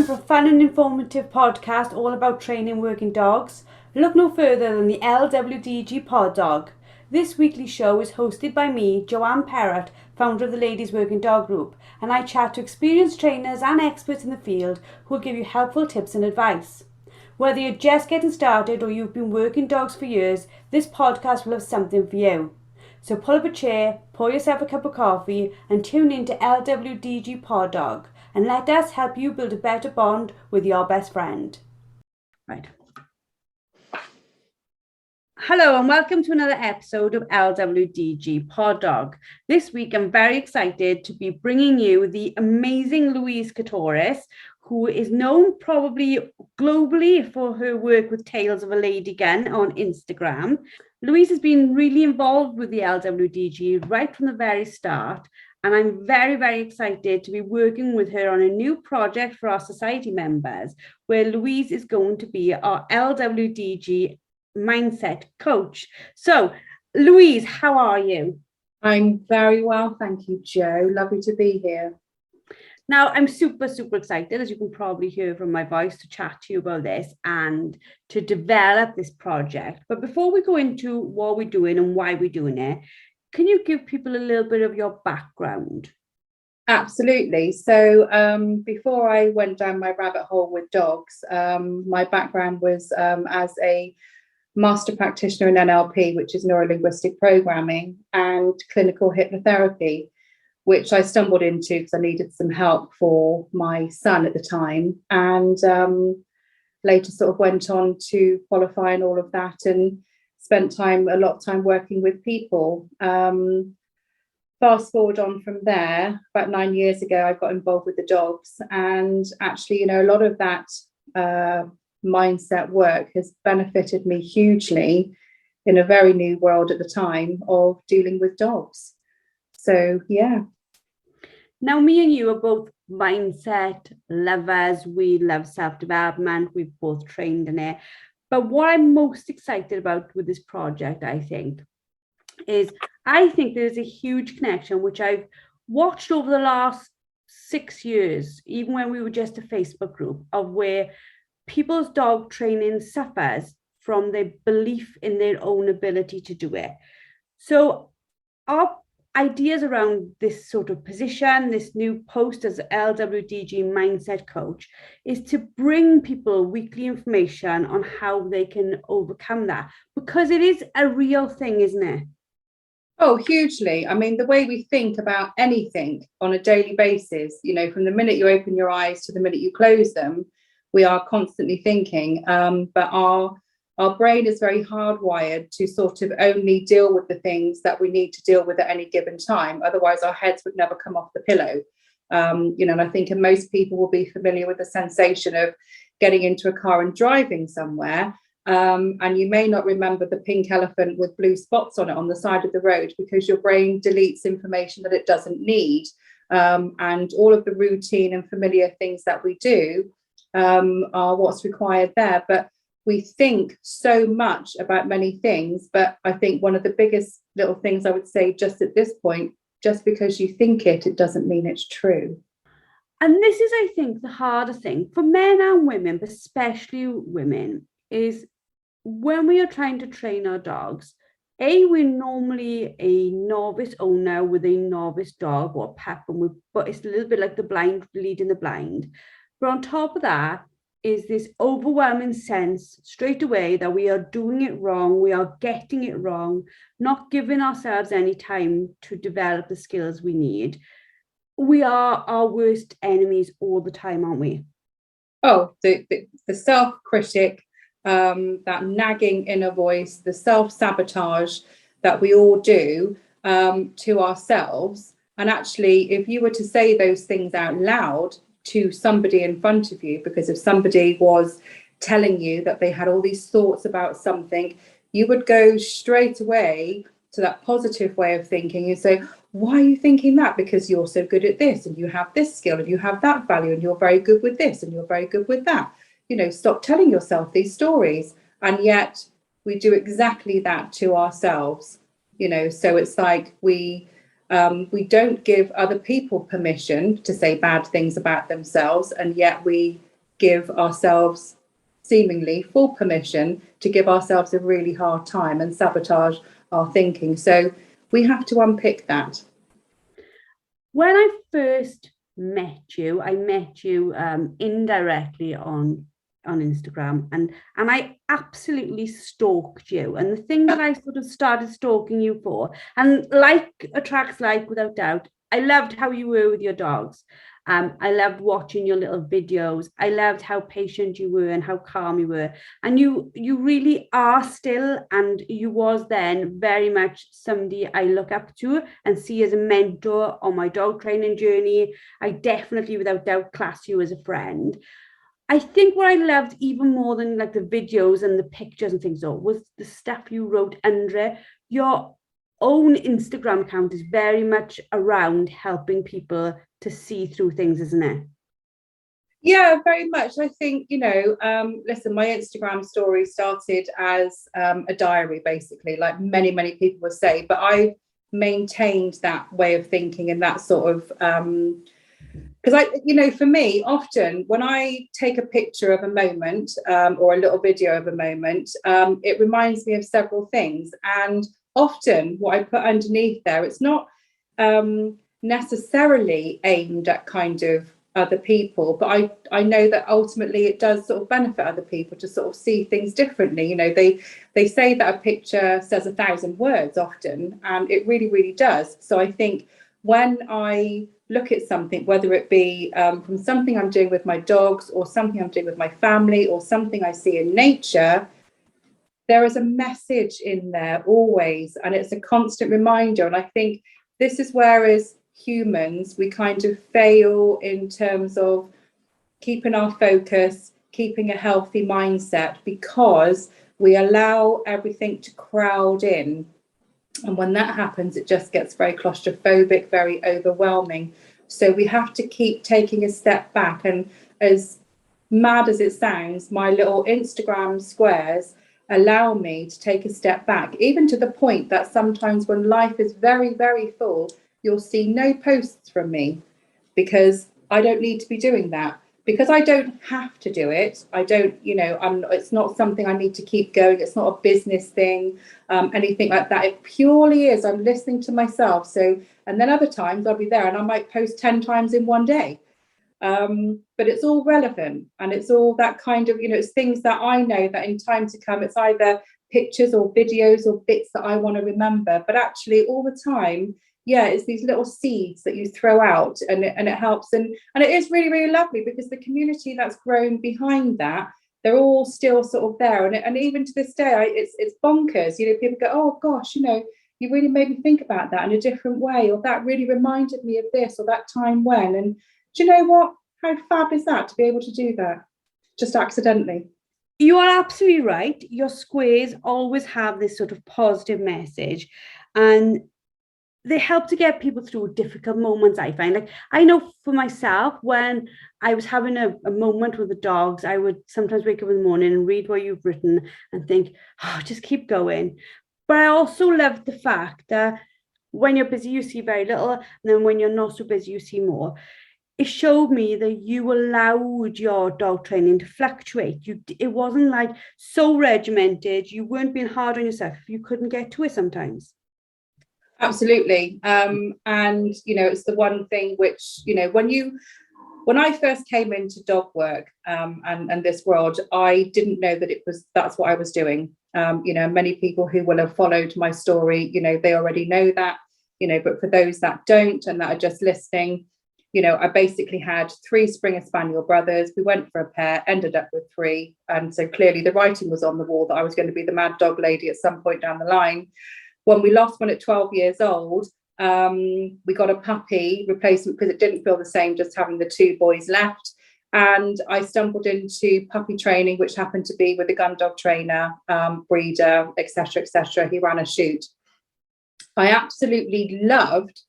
For a fun and informative podcast all about training working dogs, look no further than the LWDG PODDOG. This weekly show is hosted by me, Joanne Perrott, founder of the Ladies Working Dog Group, and I chat to experienced trainers and experts in the field who will give you helpful tips and advice. Whether you're just getting started or you've been working dogs for years, this podcast will have something for you. So pull up a chair, pour yourself a cup of coffee and tune in to LWDG PODDOG. And let us help you build a better bond with your best friend. Right. Hello and welcome to another episode of LWDG PODDOG. This week I'm very excited to be bringing you the amazing Louise Ktoris, who is known probably globally for her work with Tales of a Lady Gun on Instagram. Louise has been really involved with the LWDG right from the very start. And I'm very, very excited to be working with her on a new project for our society members, where Louise is going to be our LWDG mindset coach. So, Louise, how are you? I'm very well, thank you, Jo. Lovely to be here. Now, I'm super, super excited, as you can probably hear from my voice, to chat to you about this and to develop this project. But before we go into what we're doing and why we're doing it, can you give people a little bit of your background? Absolutely. So before I went down my rabbit hole with dogs, my background was as a master practitioner in NLP, which is neuro-linguistic programming, and clinical hypnotherapy, which I stumbled into because I needed some help for my son at the time. And later sort of went on to qualify and all of that, and spent a lot of time working with people. Fast forward on from there, about 9 years ago, I got involved with the dogs, and actually, a lot of that mindset work has benefited me hugely in a very new world at the time of dealing with dogs. So, yeah. Now, me and you are both mindset lovers. We love self-development. We've both trained in it. But what I'm most excited about with this project, I think there's a huge connection, which I've watched over the last 6 years, even when we were just a Facebook group, of where people's dog training suffers from their belief in their own ability to do it. So our ideas around this sort of position, this new post as LWDG mindset coach, is to bring people weekly information on how they can overcome that, because it is a real thing, isn't it? Oh, hugely. I mean, the way we think about anything on a daily basis, from the minute you open your eyes to the minute you close them, we are constantly thinking, but our brain is very hardwired to sort of only deal with the things that we need to deal with at any given time. Otherwise, our heads would never come off the pillow. And I think most people will be familiar with the sensation of getting into a car and driving somewhere. And you may not remember the pink elephant with blue spots on it on the side of the road, because your brain deletes information that it doesn't need. And all of the routine and familiar things that we do are what's required there. But we think so much about many things, but I think one of the biggest little things I would say just at this point, just because you think it doesn't mean it's true. And this is, I think, the harder thing for men and women, but especially women, is when we are trying to train our dogs. We're normally a novice owner with a novice dog or pup, but it's a little bit like the blind leading the blind. But on top of that, is this overwhelming sense straight away that we are doing it wrong, we are getting it wrong, not giving ourselves any time to develop the skills we need. We are our worst enemies all the time, aren't we? Oh, the self-critic, that nagging inner voice, the self-sabotage that we all do to ourselves. And actually, if you were to say those things out loud to somebody in front of you, because if somebody was telling you that they had all these thoughts about something, you would go straight away to that positive way of thinking and say, why are you thinking that? Because you're so good at this, and you have this skill, and you have that value, and you're very good with this, and you're very good with that. stop telling yourself these stories. And yet we do exactly that to ourselves, so it's like we don't give other people permission to say bad things about themselves, and yet we give ourselves seemingly full permission to give ourselves a really hard time and sabotage our thinking. So we have to unpick that. When I first met you, indirectly on Instagram, and I absolutely stalked you. And the thing that I sort of started stalking you for, and like attracts like, without doubt, I loved how you were with your dogs. I loved watching your little videos. I loved how patient you were and how calm you were. And you really are still, and you was then, very much somebody I look up to and see as a mentor on my dog training journey. I definitely, without doubt, class you as a friend. I think what I loved even more than like the videos and the pictures and things, though, was the stuff you wrote under it. Your own Instagram account is very much around helping people to see through things, isn't it? Yeah, very much. I think, listen, my Instagram story started as a diary, basically, like many, many people will say, but I maintained that way of thinking and that sort of, because for me, often when I take a picture of a moment or a little video of a moment, it reminds me of several things. And often what I put underneath there, it's not necessarily aimed at kind of other people, but I know that ultimately it does sort of benefit other people to sort of see things differently. They say that a picture says 1,000 words often, and it really, really does. So I think when I look at something, whether it be from something I'm doing with my dogs or something I'm doing with my family or something I see in nature, there is a message in there always, and it's a constant reminder. And I think this is where, as humans, we kind of fail in terms of keeping our focus, keeping a healthy mindset, because we allow everything to crowd in. And when that happens, it just gets very claustrophobic, very overwhelming. So we have to keep taking a step back. And as mad as it sounds, my little Instagram squares allow me to take a step back, even to the point that sometimes when life is very, very full, you'll see no posts from me, because I don't need to be doing that, because I don't have to do it. I don't, it's not something I need to keep going. It's not a business thing, anything like that. It purely is, I'm listening to myself. So, and then other times I'll be there and I might post 10 times in one day. But it's all relevant, and it's all that kind of, it's things that I know that in time to come, it's either pictures or videos or bits that I want to remember. But actually all the time, yeah, it's these little seeds that you throw out, and it helps. And it is really, really lovely, because the community that's grown behind that, they're all still sort of there. And even to this day, it's bonkers. People go, oh gosh, you really made me think about that in a different way, or that really reminded me of this, or that time when. And do you know what? How fab is that to be able to do that just accidentally? You are absolutely right. Your squares always have this sort of positive message, and they help to get people through difficult moments, I find. Like, I know for myself, when I was having a moment with the dogs, I would sometimes wake up in the morning and read what you've written and think, oh, just keep going. But I also love the fact that when you're busy, you see very little. And then when you're not so busy, you see more. It showed me that you allowed your dog training to fluctuate. It wasn't like so regimented. You weren't being hard on yourself if you couldn't get to it sometimes. Absolutely. And it's the one thing which, when I first came into dog work and this world, I didn't know that that's what I was doing. Many people who will have followed my story, they already know that, but for those that don't and that are just listening, I basically had 3 Springer Spaniel brothers. We went for a pair, ended up with 3. And so clearly the writing was on the wall that I was going to be the mad dog lady at some point down the line. When we lost one at 12 years old, we got a puppy replacement, because it didn't feel the same just having the 2 boys left. And I stumbled into puppy training, which happened to be with a gun dog trainer, breeder, etc., etc. He ran a shoot. I absolutely loved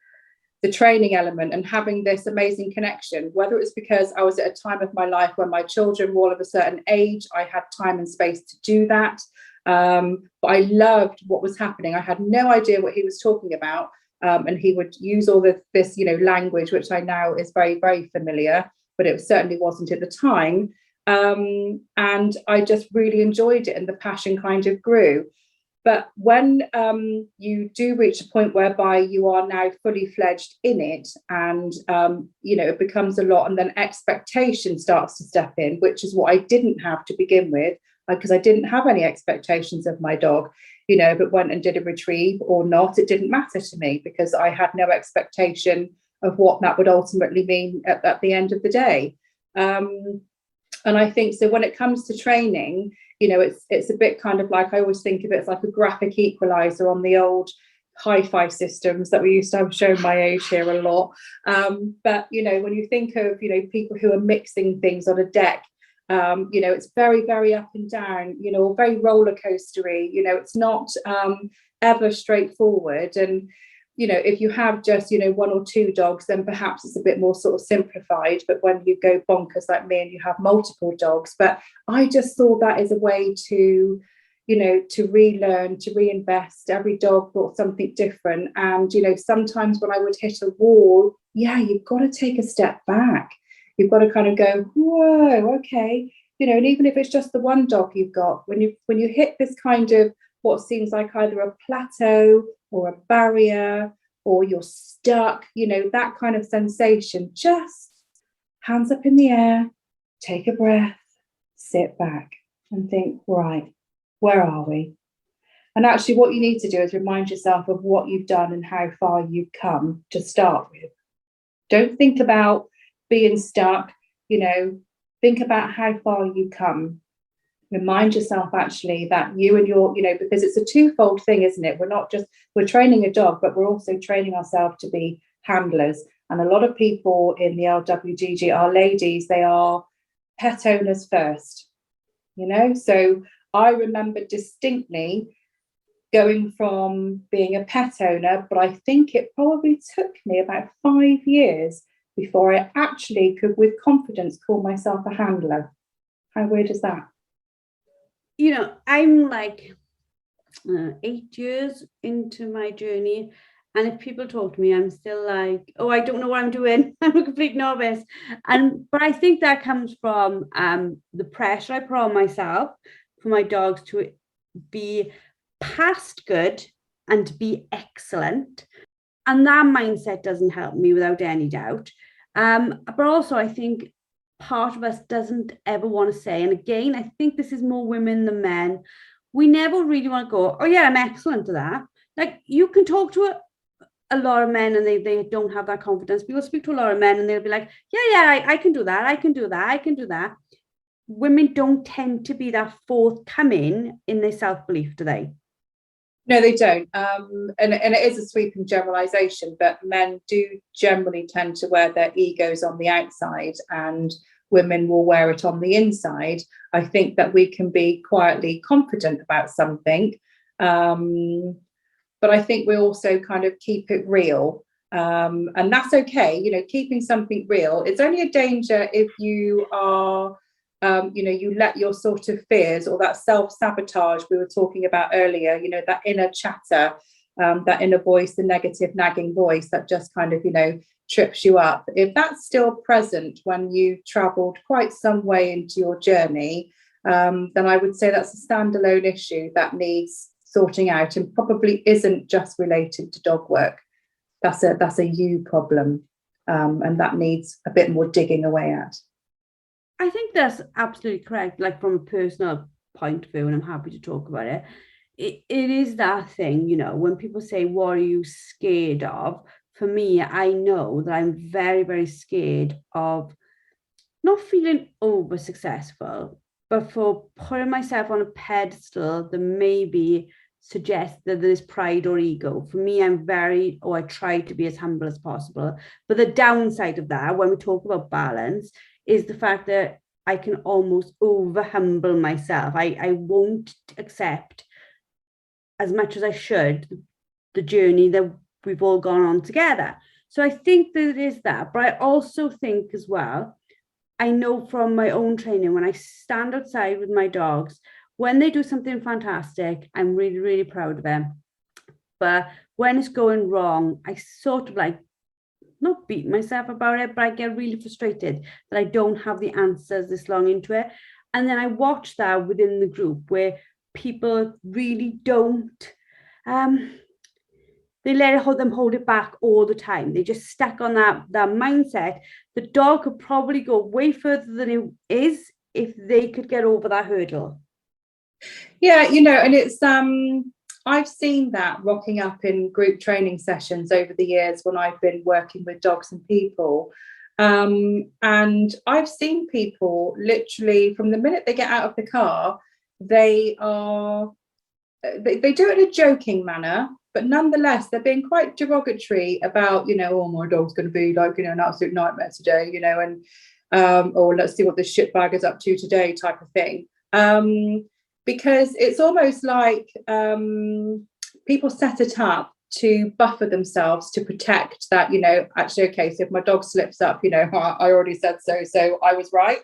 the training element and having this amazing connection, whether it was because I was at a time of my life when my children were all of a certain age, I had time and space to do that. But I loved what was happening. I had no idea what he was talking about. And he would use all this, language, which I now is very, very familiar, but it certainly wasn't at the time. And I just really enjoyed it, and the passion kind of grew. But when you do reach a point whereby you are now fully fledged in it, and it becomes a lot, and then expectation starts to step in, which is what I didn't have to begin with, because I didn't have any expectations of my dog. If it went and did a retrieve or not, it didn't matter to me, because I had no expectation of what that would ultimately mean at the end of the day. And I think so when it comes to training, it's a bit kind of like, I always think of it as like a graphic equalizer on the old hi-fi systems that we used to have. Shown my age here a lot. But, when you think of, people who are mixing things on a deck, it's very, very up and down, very roller coastery, it's not ever straightforward. And, if you have just, one or two dogs, then perhaps it's a bit more sort of simplified. But when you go bonkers like me and you have multiple dogs, but I just saw that as a way to, to relearn, to reinvest. Every dog brought something different. And, sometimes when I would hit a wall, you've got to take a step back. You've got to kind of go, whoa, okay. And even if it's just the one dog you've got, when you hit this kind of what seems like either a plateau or a barrier, or you're stuck, that kind of sensation, just hands up in the air, take a breath, sit back and think, right, where are we? And actually what you need to do is remind yourself of what you've done and how far you've come to start with. Don't think about being stuck, think about how far you come. Remind yourself actually that you and your, because it's a twofold thing, isn't it? We're training a dog, but we're also training ourselves to be handlers. And a lot of people in the LWDG are ladies, they are pet owners first, So I remember distinctly going from being a pet owner, but I think it probably took me about 5 years before I actually could with confidence call myself a handler. How weird is that? I'm like 8 years into my journey, and if people talk to me, I'm still like, oh, I don't know what I'm doing. I'm a complete novice. But I think that comes from the pressure I put on myself for my dogs to be past good and be excellent. And that mindset doesn't help me, without any doubt. But also I think part of us doesn't ever want to say, and again, I think this is more women than men, we never really want to go, oh yeah, I'm excellent at that. Like, you can talk to a lot of men and they don't have that confidence. People speak to a lot of men and they'll be like, I can do that, I can do that. Women don't tend to be that forthcoming in their self-belief, do they? No, they don't. And it is a sweeping generalization, but men do generally tend to wear their egos on the outside and women will wear it on the inside. I think that we can be quietly confident about something, but I think we also kind of keep it real. And that's okay, keeping something real. It's only a danger if you are you let your sort of fears or that self-sabotage we were talking about earlier, that inner chatter, that inner voice, the negative nagging voice that just kind of, trips you up. If that's still present when you traveled quite some way into your journey, then I would say that's a standalone issue that needs sorting out and probably isn't just related to dog work. That's a you problem, and that needs a bit more digging away at. I think that's absolutely correct. Like, from a personal point of view, and I'm happy to talk about it, it is that thing, when people say, what are you scared of? For me, I know that I'm very, very scared of not feeling over successful, but for putting myself on a pedestal that maybe suggests that there's pride or ego. For me, I try to be as humble as possible. But the downside of that, when we talk about balance, is the fact that I can almost over humble myself. I won't accept, as much as I should, the journey that we've all gone on together. So I think that it is that, but I also think as well, I know from my own training, when I stand outside with my dogs, when they do something fantastic, I'm really, really proud of them. But when it's going wrong, I sort of like not beat myself about it, but I get really frustrated that I don't have the answers this long into it. And then I watch that within the group where people really don't they let them hold it back all the time. They just stuck on that mindset. The dog could probably go way further than it is if they could get over that hurdle. Yeah, and it's I've seen that rocking up in group training sessions over the years when I've been working with dogs and people. And I've seen people literally from the minute they get out of the car, they do it in a joking manner, but nonetheless, they're being quite derogatory about, oh, my dog's going to be like, an absolute nightmare today, and or let's see what this shitbag is up to today type of thing. Because it's almost like people set it up to buffer themselves to protect that, actually, okay, so if my dog slips up, I already said so I was right,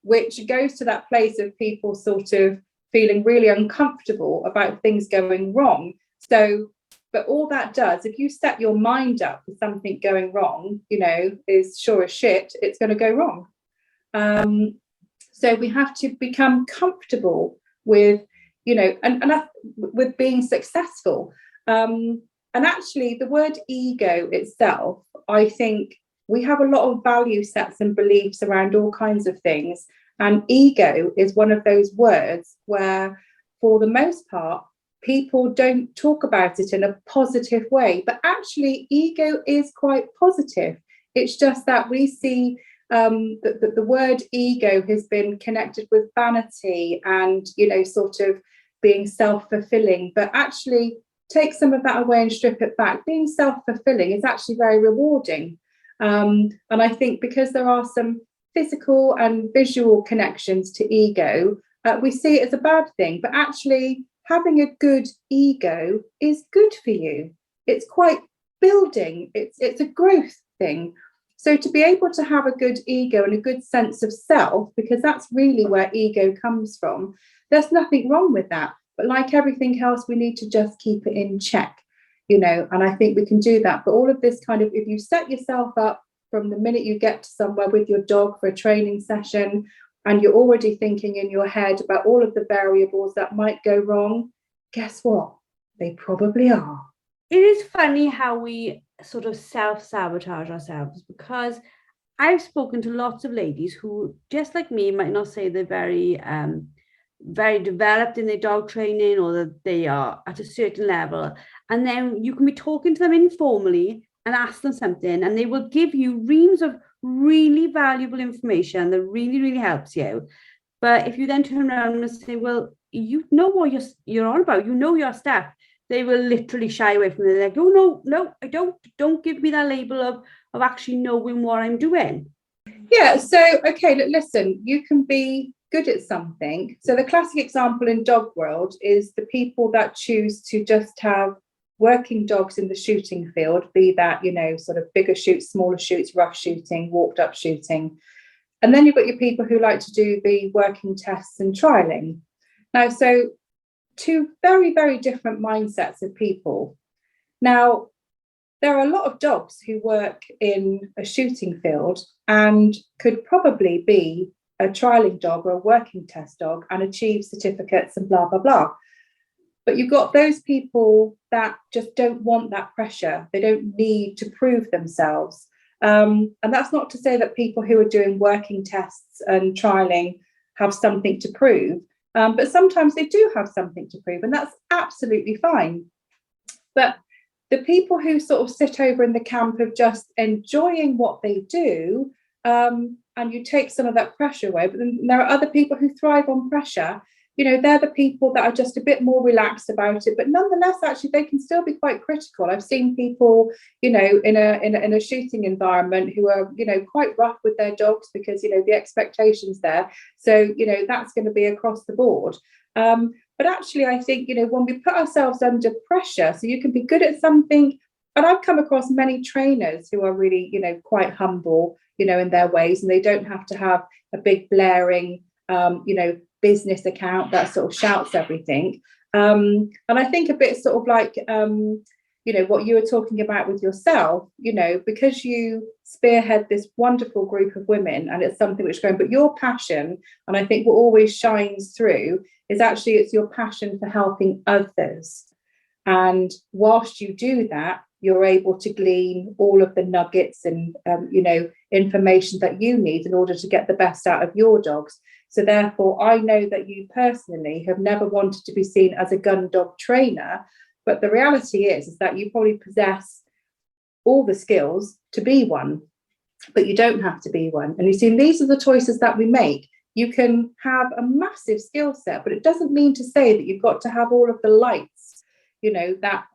which goes to that place of people sort of feeling really uncomfortable about things going wrong. So, but all that does, if you set your mind up for something going wrong, is sure as shit, it's going to go wrong. So we have to become comfortable with, with being successful. And actually, the word ego itself, I think we have a lot of value sets and beliefs around all kinds of things. And ego is one of those words where, for the most part, people don't talk about it in a positive way. But actually, ego is quite positive. It's just that we see the word ego has been connected with vanity and, sort of being self-fulfilling. But actually, take some of that away and strip it back. Being self-fulfilling is actually very rewarding. And I think because there are some physical and visual connections to ego, we see it as a bad thing. But actually, having a good ego is good for you. It's quite building. It's a growth thing. So to be able to have a good ego and a good sense of self, because that's really where ego comes from, there's nothing wrong with that. But like everything else, we need to just keep it in check, and I think we can do that. But all of this kind of, if you set yourself up from the minute you get to somewhere with your dog for a training session, and you're already thinking in your head about all of the variables that might go wrong, guess what? They probably are. It is funny how we sort of self-sabotage ourselves, because I've spoken to lots of ladies who, just like me, might not say they're very developed in their dog training or that they are at a certain level. And then you can be talking to them informally and ask them something, and they will give you reams of really valuable information that really, really helps you. But if you then turn around and say, well, you know what you're on about, your stuff, they will literally shy away from it. They're like, oh, no, I don't give me that label of actually knowing what I'm doing. Yeah, so, okay, listen, you can be good at something. So the classic example in dog world is the people that choose to just have working dogs in the shooting field, be that, sort of bigger shoots, smaller shoots, rough shooting, walked up shooting. And then you've got your people who like to do the working tests and trialing. Now, so two very, very different mindsets of people. Now, there are a lot of dogs who work in a shooting field and could probably be a trialing dog or a working test dog and achieve certificates and blah, blah, blah. But you've got those people that just don't want that pressure. They don't need to prove themselves. And that's not to say that people who are doing working tests and trialing have something to prove. But sometimes they do have something to prove, and that's absolutely fine. But the people who sort of sit over in the camp of just enjoying what they do, and you take some of that pressure away, but then there are other people who thrive on pressure. They're the people that are just a bit more relaxed about it, but nonetheless, actually, they can still be quite critical. I've seen people, in a shooting environment who are, quite rough with their dogs because, the expectations there. So, that's going to be across the board. But actually, I think, when we put ourselves under pressure, so you can be good at something I've come across many trainers who are really, quite humble, in their ways, and they don't have to have a big blaring, business account that sort of shouts everything. And I think a bit sort of like, what you were talking about with yourself, because you spearhead this wonderful group of women, and it's something which is going, but your passion, and I think what always shines through is actually it's your passion for helping others. And whilst you do that, you're able to glean all of the nuggets and, information that you need in order to get the best out of your dogs. So therefore, I know that you personally have never wanted to be seen as a gun dog trainer, but the reality is that you probably possess all the skills to be one, but you don't have to be one. And you see, these are the choices that we make. You can have a massive skill set, but it doesn't mean to say that you've got to have all of the lights, that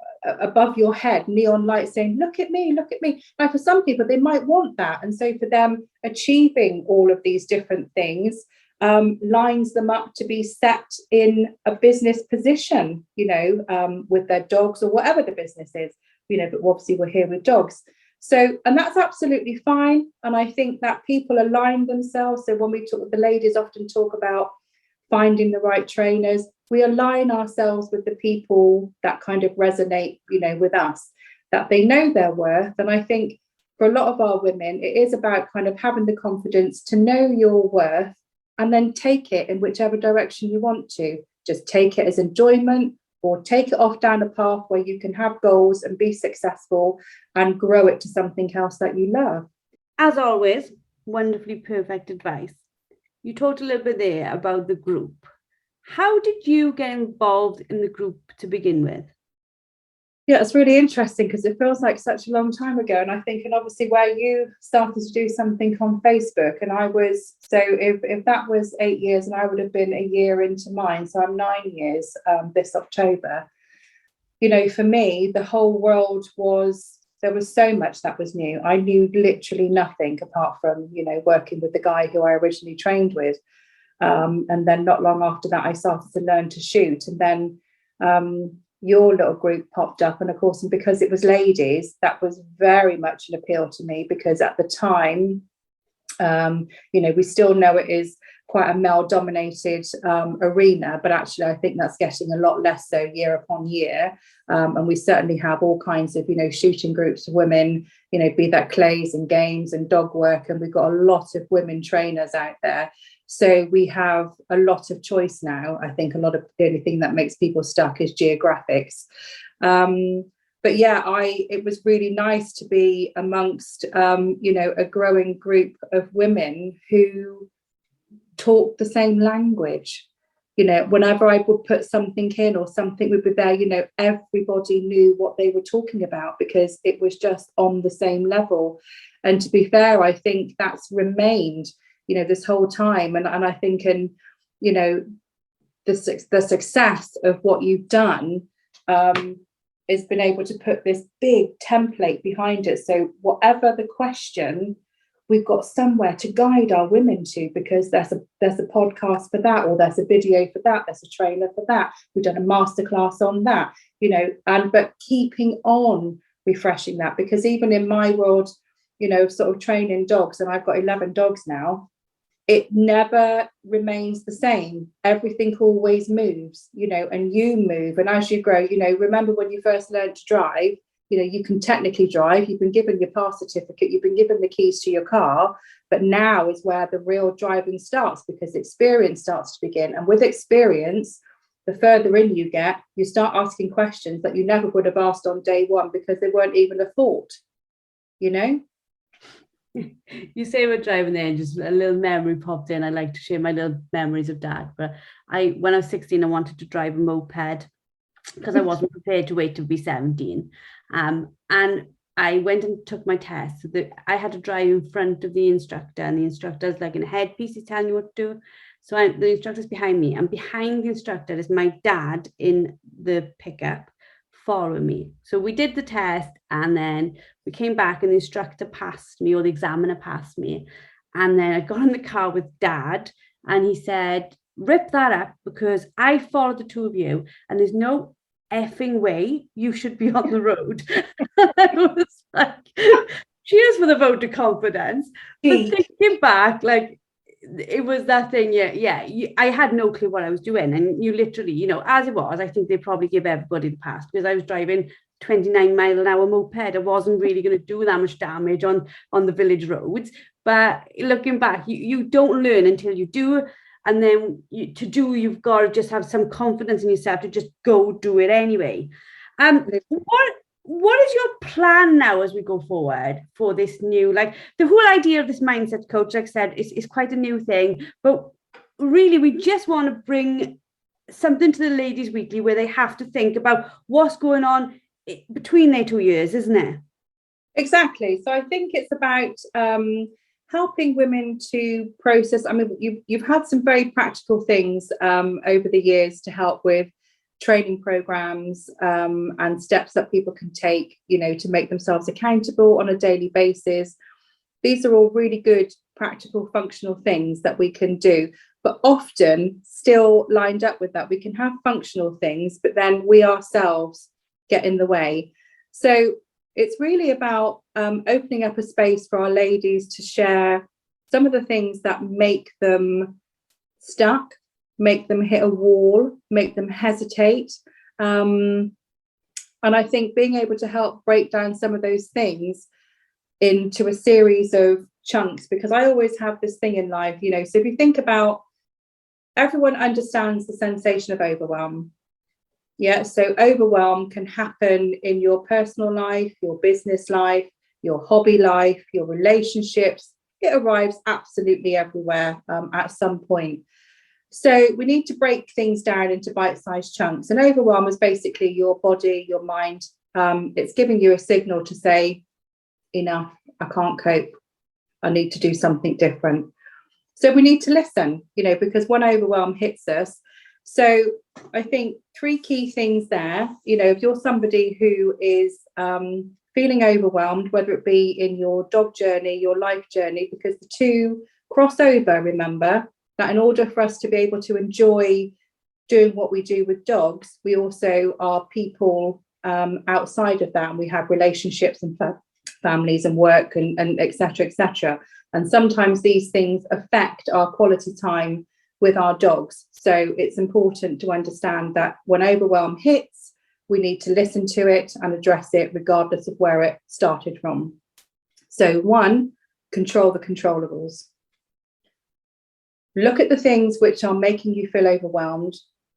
above your head, neon lights saying, look at me, look at me. Now, for some people, they might want that. And so for them, achieving all of these different things lines them up to be set in a business position, with their dogs or whatever the business is, but obviously we're here with dogs. So, and that's absolutely fine. And I think that people align themselves. So when we talk, the ladies often talk about finding the right trainers, we align ourselves with the people that kind of resonate, with us, that they know their worth. And I think for a lot of our women, it is about kind of having the confidence to know your worth and then take it in whichever direction you want to. Just take it as enjoyment, or take it off down a path where you can have goals and be successful and grow it to something else that you love. As always, wonderfully perfect advice. You talked a little bit there about the group. How did you get involved in the group to begin with? Yeah, it's really interesting because it feels like such a long time ago. And I think, and obviously where you started to do something on Facebook, and I was, so if that was 8 years, and I would have been a year into mine, so I'm 9 years this October. For me, the whole world was, there was so much that was new. I knew literally nothing apart from, working with the guy who I originally trained with. And then not long after that, I started to learn to shoot. And then your little group popped up. And of course, and because it was ladies, that was very much an appeal to me, because at the time, we still know it is quite a male-dominated arena, but actually I think that's getting a lot less so year upon year. And we certainly have all kinds of, shooting groups of women, be that clays and games and dog work. And we've got a lot of women trainers out there. So we have a lot of choice now. I think a lot of the only thing that makes people stuck is geographics. But yeah, it was really nice to be amongst, a growing group of women who talk the same language. Whenever I would put something in or something would be there, everybody knew what they were talking about because it was just on the same level. And to be fair, I think that's remained, this whole time. And I think, and, the success of what you've done is been able to put this big template behind it. So whatever the question, we've got somewhere to guide our women to, because there's a podcast for that, or there's a video for that, there's a trailer for that. We've done a masterclass on that, but keeping on refreshing that, because even in my world, sort of training dogs, and I've got 11 dogs now, it never remains the same. Everything always moves, and you move. And as you grow, remember when you first learned to drive, you can technically drive, you've been given your pass certificate, you've been given the keys to your car, but now is where the real driving starts, because experience starts to begin. And with experience, the further in you get, you start asking questions that you never would have asked on day one, because they weren't even a thought, You say we're driving there, and just a little memory popped in. I like to share my little memories of Dad. But when I was 16, I wanted to drive a moped because I wasn't prepared to wait to be 17. And I went and took my test. So I had to drive in front of the instructor, and the instructor's like in a headpiece, he's telling you what to do. So the instructor's behind me, and behind the instructor is my dad in the pickup following me. So we did the test, and then we came back, and the instructor passed me, or the examiner passed me. And then I got in the car with Dad, and he said, rip that up, because I followed the two of you, and there's no effing way you should be on the road. I was like, cheers for the vote of confidence. But thinking back, like, it was that thing, I had no clue what I was doing. And you literally, you know, as it was, I think they probably give everybody the pass because I was driving 29-mile-an-hour moped. I wasn't really going to do that much damage on the village roads. But looking back, you don't learn until you do. And then you've got to just have some confidence in yourself to just go do it anyway. What is your plan now as we go forward for this new, like the whole idea of this mindset coach, like I said, is quite a new thing, but really we just want to bring something to the Ladies Weekly where they have to think about what's going on between their 2 years, isn't it? Exactly. So I think it's about helping women to process. I mean, you've had some very practical things over the years to help with training programs and steps that people can take, you know, to make themselves accountable on a daily basis. These are all really good, practical, functional things that we can do. But often, still lined up with that, we can have functional things, but then we ourselves get in the way. So it's really about opening up a space for our ladies to share some of the things that make them stuck, make them hit a wall, make them hesitate. And I think being able to help break down some of those things into a series of chunks, because I always have this thing in life, you know, so if you think about, everyone understands the sensation of overwhelm. Yeah, so overwhelm can happen in your personal life, your business life, your hobby life, your relationships. It arrives absolutely everywhere at some point. So we need to break things down into bite-sized chunks. And overwhelm is basically your body, your mind. It's giving you a signal to say, enough, I can't cope. I need to do something different. So we need to listen, you know, because when overwhelm hits us. So I think 3 key things there, you know, if you're somebody who is feeling overwhelmed, whether it be in your dog journey, your life journey, because the two cross over, remember, that in order for us to be able to enjoy doing what we do with dogs, we also are people outside of that. And we have relationships and families and work and et cetera, et cetera. And sometimes these things affect our quality time with our dogs. So it's important to understand that when overwhelm hits, we need to listen to it and address it regardless of where it started from. So 1, control the controllables. Look at the things which are making you feel overwhelmed,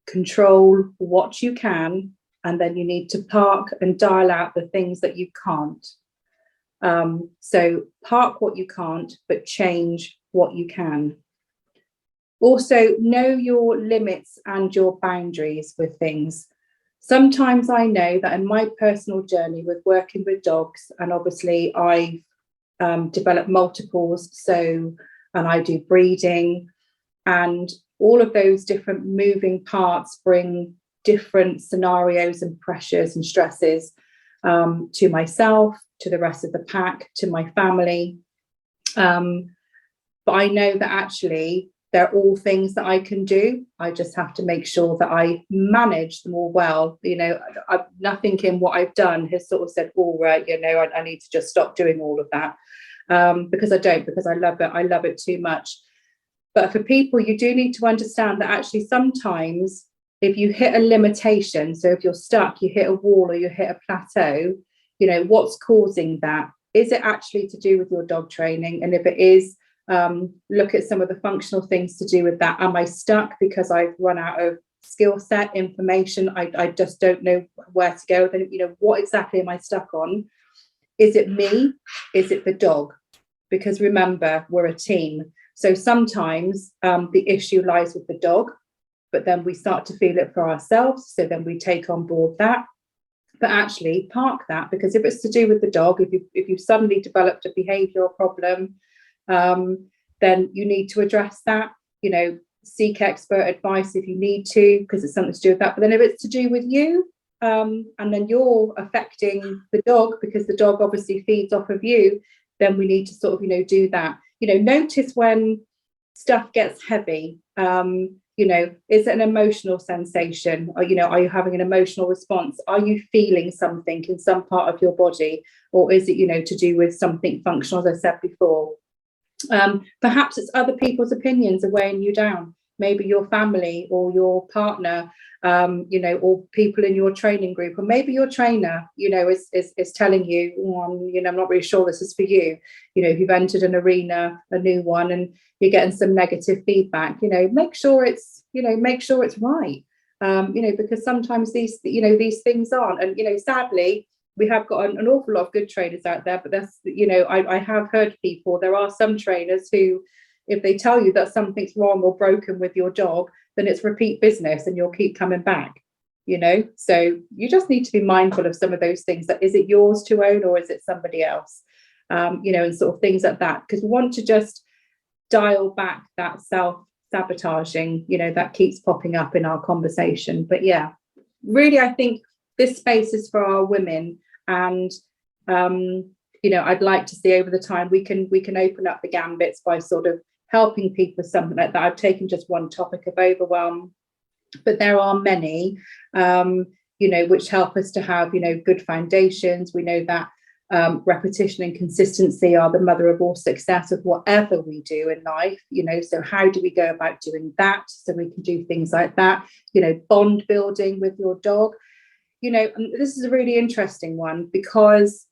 control what you can, and then you need to park and dial out the things that you can't. So park what you can't, but change what you can. Also, know your limits and your boundaries with things. Sometimes I know that in my personal journey with working with dogs, and obviously I've developed multiples, and I do breeding, and all of those different moving parts bring different scenarios and pressures and stresses to myself, to the rest of the pack, to my family. But I know that actually they're all things that I can do. I just have to make sure that I manage them all well. You know, nothing in what I've done has sort of said, all right, you know, I need to just stop doing all of that. Because I don't, because I love it. I love it too much. But for people, you do need to understand that actually sometimes if you hit a limitation, so if you're stuck, you hit a wall or you hit a plateau, you know, what's causing that? Is it actually to do with your dog training? And if it is, look at some of the functional things to do with that. Am I stuck because I've run out of skill set, information? I just don't know where to go. Then, you know, what exactly am I stuck on? Is it me? Is it the dog? Because remember, we're a team. So sometimes the issue lies with the dog, but then we start to feel it for ourselves. So then we take on board that. But actually park that, because if it's to do with the dog, if you've suddenly developed a behavioural problem, then you need to address that, you know, seek expert advice if you need to, because it's something to do with that. But then if it's to do with you, and then you're affecting the dog because the dog obviously feeds off of you, then we need to sort of, you know, do that. You know, notice when stuff gets heavy. You is it an emotional sensation? Or, are you having an emotional response? Are you feeling something in some part of your body? Or is it, to do with something functional, as I said before? Perhaps it's other people's opinions are weighing you down. Maybe your family or your partner, or people in your training group, or maybe your trainer, is telling you, I'm not really sure this is for you. If you've entered an arena, a new one, and you're getting some negative feedback, make sure it's right. Because sometimes these things aren't. And, sadly, we have got an awful lot of good trainers out there, but that's, I have heard people, there are some trainers who, if they tell you that something's wrong or broken with your dog, then it's repeat business and you'll keep coming back, So you just need to be mindful of some of those things. That is it yours to own or is it somebody else? And sort of things like that, because we want to just dial back that self-sabotaging, that keeps popping up in our conversation. But yeah, really, I think this space is for our women. And I'd like to see over the time we can open up the gambits by sort of helping people with something like that. I've taken just one topic of overwhelm, but there are many, which help us to have, good foundations. We know that repetition and consistency are the mother of all success of whatever we do in life, so how do we go about doing that? So we can do things like that, bond building with your dog, and this is a really interesting one, because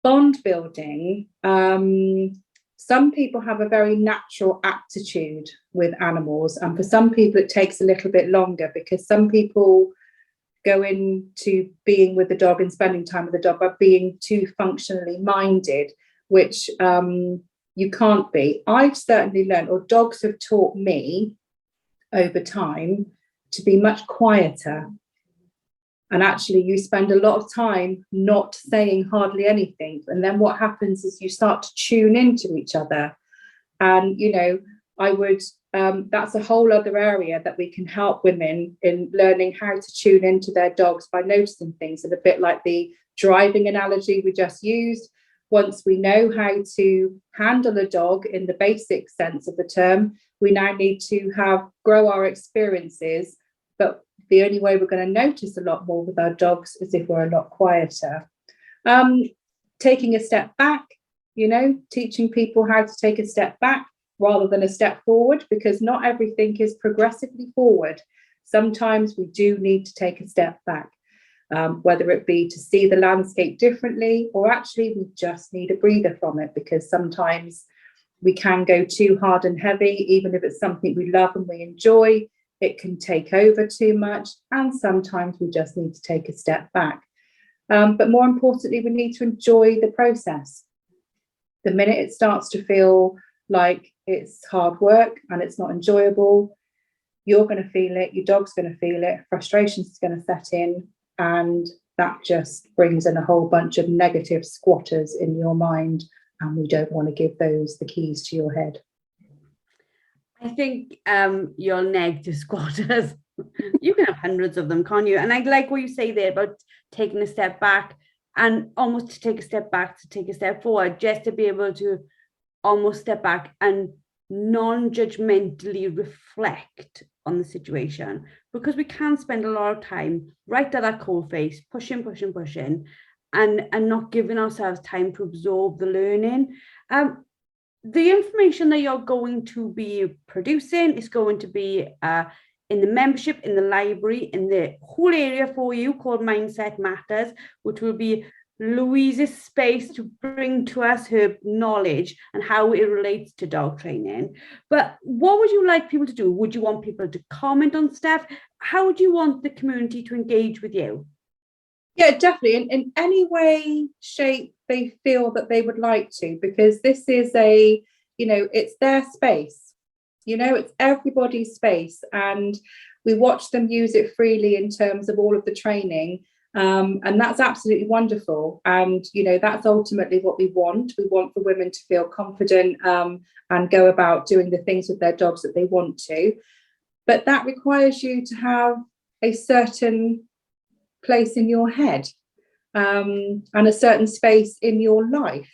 bond building, some people have a very natural aptitude with animals, and for some people it takes a little bit longer, because some people go into being with the dog and spending time with the dog by being too functionally minded, which you can't be. I've certainly learned, or dogs have taught me over time, to be much quieter. And actually, you spend a lot of time not saying hardly anything. And then what happens is you start to tune into each other. And, that's a whole other area that we can help women in learning how to tune into their dogs by noticing things. And a bit like the driving analogy we just used, once we know how to handle a dog in the basic sense of the term, we now need to grow our experiences. But the only way we're going to notice a lot more with our dogs is if we're a lot quieter. Taking a step back, teaching people how to take a step back rather than a step forward, because not everything is progressively forward. Sometimes we do need to take a step back, whether it be to see the landscape differently, or actually we just need a breather from it, because sometimes we can go too hard and heavy, even if it's something we love and we enjoy. It can take over too much, and sometimes we just need to take a step back. But more importantly, we need to enjoy the process. The minute it starts to feel like it's hard work and it's not enjoyable, you're going to feel it, your dog's going to feel it, frustration is going to set in, and that just brings in a whole bunch of negative squatters in your mind, and we don't want to give those the keys to your head. I think your negative squatters, you can have hundreds of them, can't you? And I like what you say there about taking a step back, and almost to take a step back to take a step forward, just to be able to almost step back and non-judgmentally reflect on the situation, because we can spend a lot of time right at that cold face, pushing, and not giving ourselves time to absorb the learning. The information that you're going to be producing is going to be in the membership, in the library, in the whole area for you called Mindset Matters, which will be Louise's space to bring to us her knowledge and how it relates to dog training. But what would you like people to do? Would you want people to comment on stuff? How would you want the community to engage with you? Yeah, definitely. In any way, shape they feel that they would like to, because this is it's their space, it's everybody's space, and we watch them use it freely in terms of all of the training. And that's absolutely wonderful. And, that's ultimately what we want. We want for women to feel confident and go about doing the things with their dogs that they want to. But that requires you to have a certain place in your head and a certain space in your life.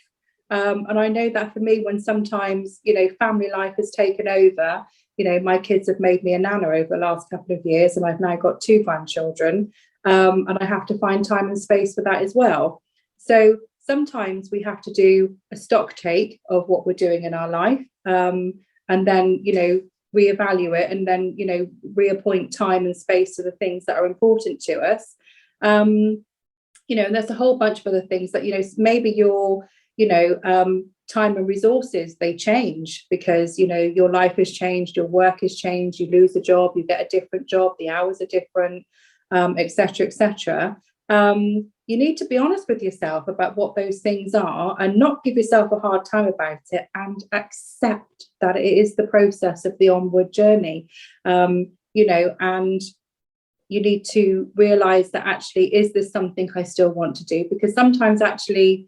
And I know that for me, when sometimes, family life has taken over, my kids have made me a nana over the last couple of years, and I've now got 2 grandchildren, and I have to find time and space for that as well. So sometimes we have to do a stock take of what we're doing in our life, and then reevaluate, and then reappoint time and space to the things that are important to us. And there's a whole bunch of other things that maybe your time and resources, they change because your life has changed, your work has changed, you lose a job, you get a different job, the hours are different, etc., etc. You need to be honest with yourself about what those things are, and not give yourself a hard time about it, and accept that it is the process of the onward journey. And you need to realize that actually, is this something I still want to do? Because sometimes actually,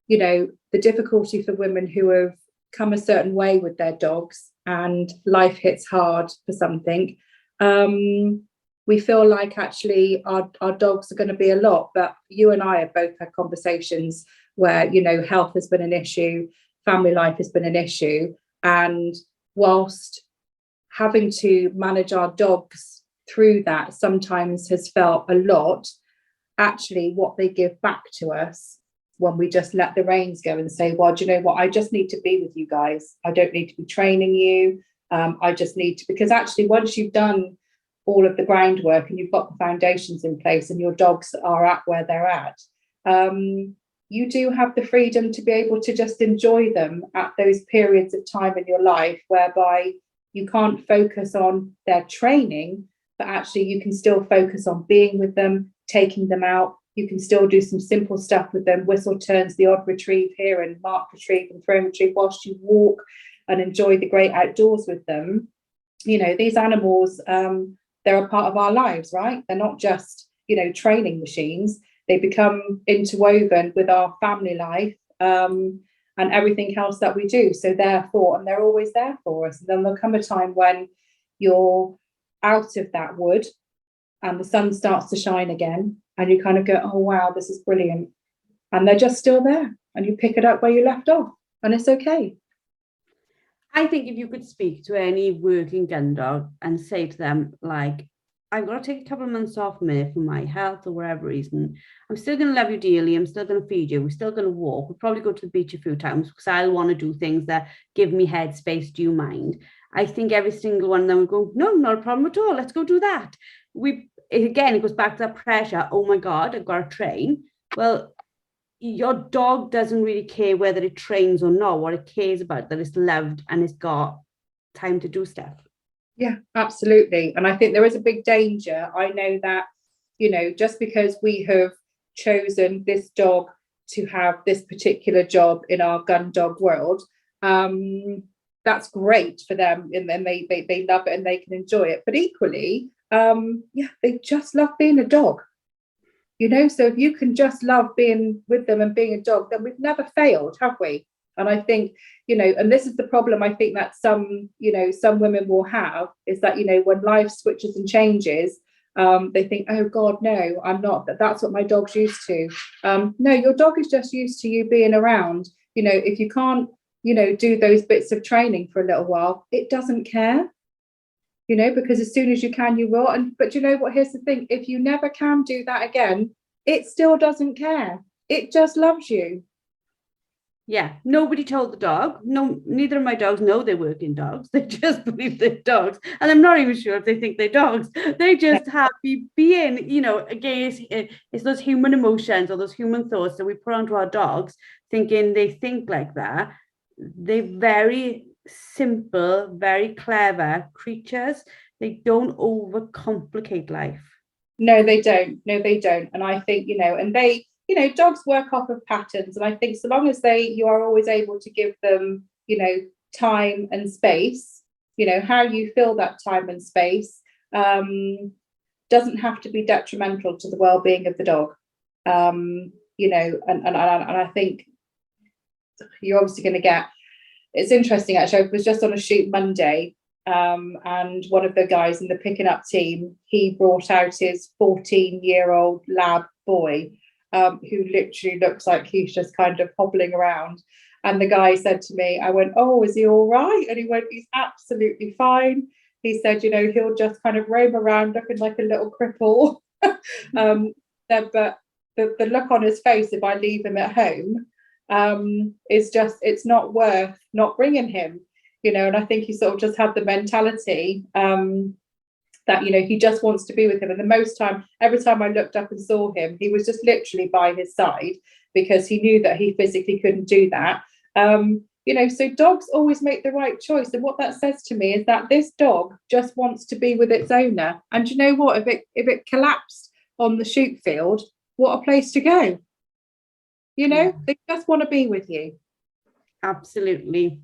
the difficulty for women who have come a certain way with their dogs and life hits hard for something, we feel like actually our dogs are going to be a lot. But you and I have both had conversations where, health has been an issue, family life has been an issue. And whilst having to manage our dogs through that sometimes has felt a lot, actually what they give back to us when we just let the reins go and say, well, do you know what, I just need to be with you guys. I don't need to be training you. I just need to, because actually once you've done all of the groundwork and you've got the foundations in place and your dogs are at where they're at, you do have the freedom to be able to just enjoy them at those periods of time in your life whereby you can't focus on their training, but actually you can still focus on being with them, taking them out. You can still do some simple stuff with them, whistle turns, the odd retrieve here and mark retrieve and throw retrieve whilst you walk and enjoy the great outdoors with them. These animals, they're a part of our lives, right? They're not just, training machines. They become interwoven with our family life and everything else that we do. So therefore, and they're always there for us. And then there'll come a time when you're out of that wood and the sun starts to shine again, and you kind of go, oh, wow, this is brilliant. And they're just still there, and you pick it up where you left off, and it's okay. I think if you could speak to any working gun dog and say to them, like, I've got to take a couple of months off, minute for my health or whatever reason, I'm still going to love you dearly, I'm still going to feed you, we're still going to walk, we'll probably go to the beach a few times because I'll want to do things that give me headspace, do you mind? I think every single one of them would go, no, not a problem at all, let's go do that. It goes back to that pressure, oh my God, I've got to train. Well, your dog doesn't really care whether it trains or not. What it cares about, that it's loved and it's got time to do stuff. Yeah, absolutely. And I think there is a big danger. I know that, just because we have chosen this dog to have this particular job in our gun dog world, that's great for them, and then they love it and they can enjoy it. But equally, they just love being a dog. So if you can just love being with them and being a dog, then we've never failed, have we? And I think, and this is the problem I think that some women will have, is that, when life switches and changes, they think, oh God, no, I'm not, that's what my dog's used to. No, your dog is just used to you being around. If you can't, do those bits of training for a little while, it doesn't care. Because as soon as you can, you will. But you know what? Here's the thing. If you never can do that again, it still doesn't care. It just loves you. Yeah, nobody told the dog. No, neither of my dogs know they're working dogs. They just believe they're dogs. And I'm not even sure if they think they're dogs. They're just happy being, again, it's those human emotions or those human thoughts that we put onto our dogs, thinking they think like that. They're very simple, very clever creatures. They don't overcomplicate life. No, they don't. And I think, and they, dogs work off of patterns. And I think so long as you are always able to give them, time and space, how you fill that time and space doesn't have to be detrimental to the well-being of the dog. And I think you're obviously going to get, it's interesting, actually. I was just on a shoot Monday, and one of the guys in the picking up team, he brought out his 14-year-old lab boy, who literally looks like he's just kind of hobbling around. And the guy said to me, I went, oh, is he all right? And he went, he's absolutely fine. He said, he'll just kind of roam around looking like a little cripple. But the look on his face, if I leave him at home, is just, it's not worth not bringing him, and I think he sort of just had the mentality that, he just wants to be with him. And the most time, every time I looked up and saw him, he was just literally by his side, because he knew that he physically couldn't do that. So dogs always make the right choice. And what that says to me is that this dog just wants to be with its owner. And you know what? If it collapsed on the shoot field, what a place to go. They just want to be with you. Absolutely.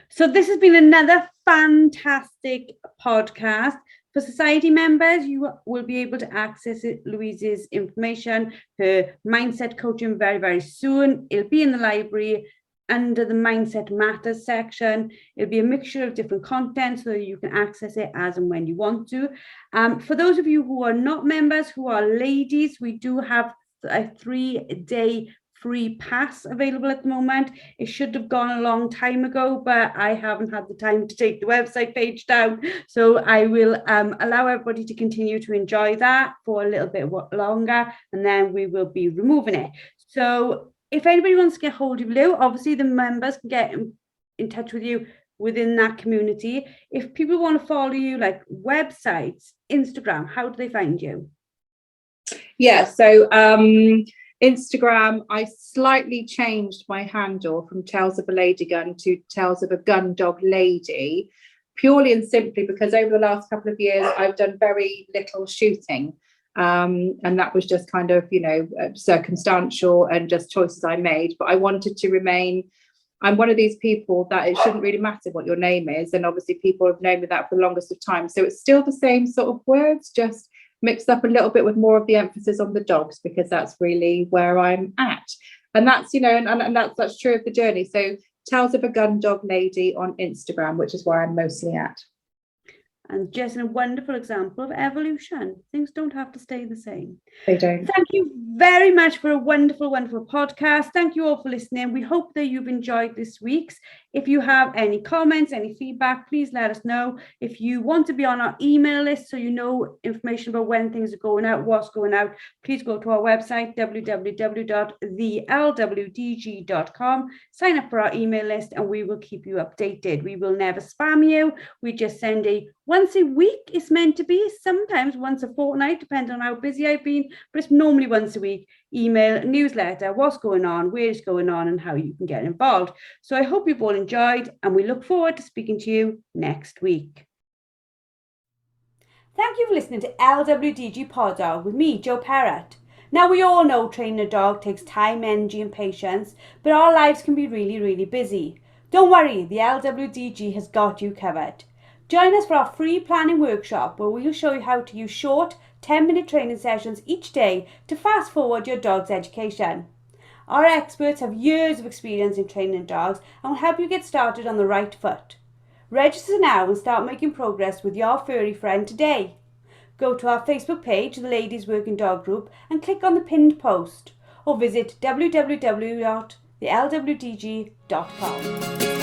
So this has been another fantastic podcast. For society members, you will be able to access Louise's information, her mindset coaching very, very soon. It'll be in the library under the Mindset Matters section. It'll be a mixture of different content so that you can access it as and when you want to. For those of you who are not members, who are ladies, we do have a 3-day free pass available at the moment. It should have gone a long time ago, but I haven't had the time to take the website page down. So I will allow everybody to continue to enjoy that for a little bit longer, and then we will be removing it. So if anybody wants to get hold of Lou, obviously the members can get in touch with you within that community. If people want to follow you, like websites, Instagram, how do they find you? Yeah, so Instagram, I slightly changed my handle from Tales of a Lady Gun to Tales of a Gun Dog Lady, purely and simply because over the last couple of years I've done very little shooting, and that was just kind of circumstantial and just choices I made. But I wanted to remain, I'm one of these people that it shouldn't really matter what your name is, and obviously people have known me that for the longest of time, so it's still the same sort of words, just mixed up a little bit with more of the emphasis on the dogs, because that's really where I'm at. And that's, and that's true of the journey. So Tales of a Gun Dog Lady on Instagram, which is where I'm mostly at. And just a wonderful example of evolution. Things don't have to stay the same. They don't. Thank you very much for a wonderful, wonderful podcast. Thank you all for listening. We hope that you've enjoyed this week's. If you have any comments, any feedback, please let us know. If you want to be on our email list so you know information about when things are going out, what's going out, please go to our website, www.thelwdg.com. Sign up for our email list and we will keep you updated. We will never spam you. We just send a once a week is meant to be, sometimes once a fortnight, depending on how busy I've been, but it's normally once a week, email, newsletter, what's going on, where it's going on, and how you can get involved. So I hope you've all enjoyed, and we look forward to speaking to you next week. Thank you for listening to LWDG PODDOG with me, Jo Parrott. Now, we all know training a dog takes time, energy, and patience, but our lives can be really, really busy. Don't worry, the LWDG has got you covered. Join us for our free planning workshop where we'll show you how to use short 10-minute training sessions each day to fast forward your dog's education. Our experts have years of experience in training dogs and will help you get started on the right foot. Register now and start making progress with your furry friend today. Go to our Facebook page, the Ladies Working Dog Group, and click on the pinned post, or visit www.thelwdg.com.